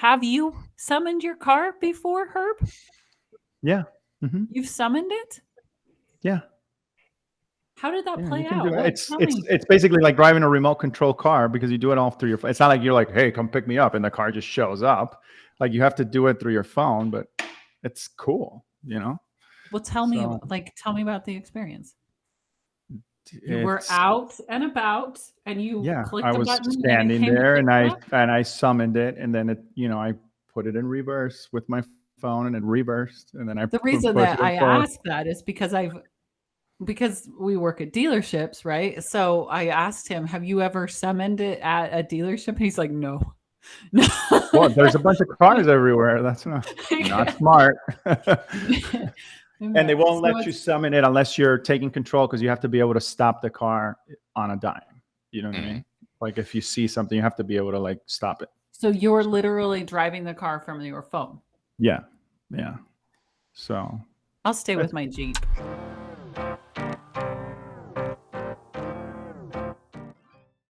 have you summoned your car before, Herb? Yeah. Mm-hmm. You've summoned it? Yeah. How did that Yeah, play you can out? do it. Tell me. It's basically like driving a remote control car because you do it all through your phone. It's not like you're like, hey, come pick me up, and the car just shows up. Like you have to do it through your phone, but it's cool, you know? Well, tell me, So tell me about the experience. You were it's out and about, and you yeah, I clicked a was button, and it standing came to there pick and you I up. and I summoned it, and then I put it in reverse with my phone, and it reversed, and then I The reason pushed that it in I forward. ask that is because we work at dealerships, right? So I asked him, "Have you ever summoned it at a dealership?" And he's like, "No, no." Well, there's a bunch of cars everywhere. That's not smart. And they won't So let you summon it unless you're taking control because you have to be able to stop the car on a dime. You know what I mean? Like if you see something, you have to be able to like stop it. So you're literally driving the car from your phone. Yeah. Yeah. So I'll stay with that's my Jeep.